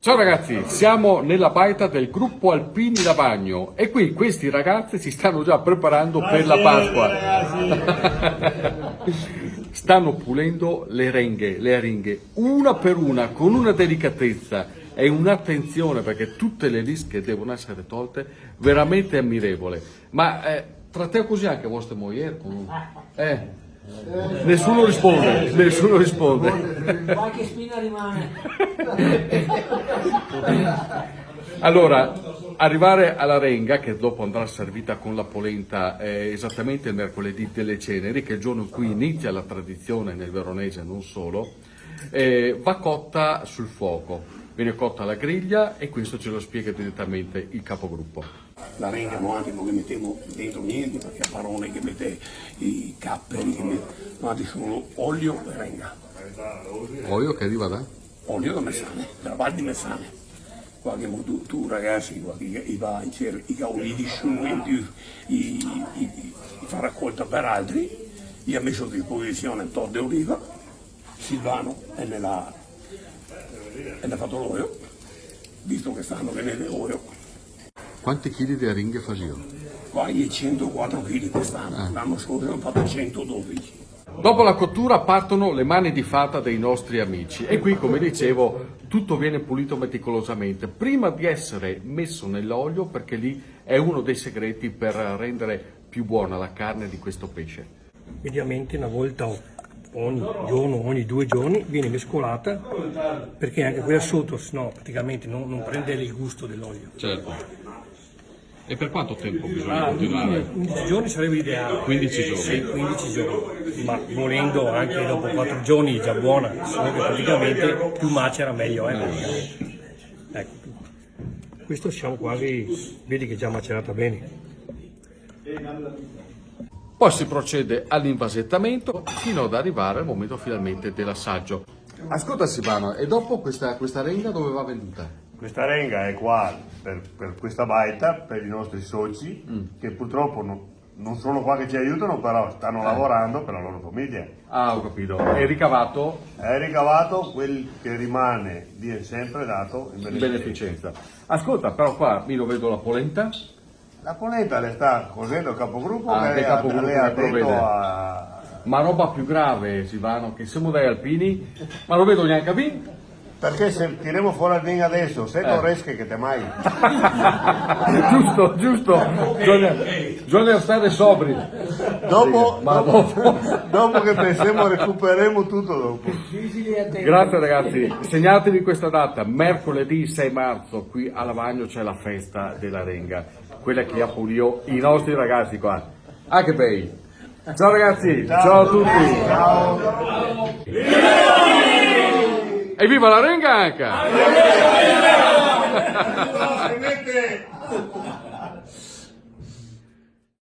Ciao ragazzi, siamo nella baita del gruppo Alpini Lavagno e qui questi ragazzi si stanno già preparando per la Pasqua. Stanno pulendo le aringhe, una per una, con una delicatezza e un'attenzione perché tutte le rische devono essere tolte, veramente ammirevole. Ma trattea così anche vostre mogli? Nessuno risponde. Qualche spina rimane. Allora, arrivare alla renga, che dopo andrà servita con la polenta esattamente il mercoledì delle ceneri, che è il giorno in cui inizia la tradizione nel veronese, non solo, va cotta sul fuoco. Viene cotta alla griglia e questo ce lo spiega direttamente il capogruppo. La renga non abbiamo che mettiamo dentro niente perché a parole che mette i capperi, ma solo olio e renga. Olio che arriva da? Olio da Messane, dalla Val di Messane. Qua che tu ragazzi, qua che va in cerca i cauli di scimmie, i fa raccolta per altri, gli ha messo a disposizione torte d'oliva, Silvano e ne ha fatto l'olio, visto che stanno venendo l'olio. Quanti chili di aringhe facevano? Qua gli 104 kg quest'anno, l'anno scorso hanno fatto 112. Dopo la cottura partono le mani di fata dei nostri amici e qui, come dicevo, tutto viene pulito meticolosamente prima di essere messo nell'olio perché lì è uno dei segreti per rendere più buona la carne di questo pesce. Mediamente una volta ogni giorno, ogni 2 giorni viene mescolata perché anche quella sotto sennò praticamente non prende il gusto dell'olio. Certo. E per quanto tempo bisogna continuare? 15 giorni sarebbe ideale. 15 giorni? Sì, 15 giorni, ma volendo anche dopo 4 giorni già buona, solo che praticamente più macera meglio praticamente. Ecco, questo siamo quasi, vedi che è già macerata bene. Poi si procede all'invasettamento fino ad arrivare al momento finalmente dell'assaggio. Ascolta Silvano, e dopo questa renga dove va venduta? Questa renga è qua per questa baita, per i nostri soci, che purtroppo non sono qua che ci aiutano, però stanno lavorando per la loro famiglia. Ah, ho capito. E ricavato? È ricavato quel che rimane, viene sempre dato in Beneficenza. Ascolta, però qua io vedo la polenta. La polenta le sta cosendo il capogruppo Che che capogruppo le ha che provvede. detto a... Ma roba più grave, Silvano, che siamo dai alpini, ma non vedo neanche a Vin. Perché se tiriamo fuori il ding adesso, se non riesci che te mai. Giusto. Bisogna stare sobri. Dopo, Ma dopo che pensiamo recupereremo tutto dopo. Grazie ragazzi, segnatevi questa data, mercoledì 6 marzo qui a Lavagno c'è la festa della renga, quella che appulio i nostri ragazzi qua. Ah che bei! Ciao ragazzi, ciao a tutti! Ciao! E viva la renga anche!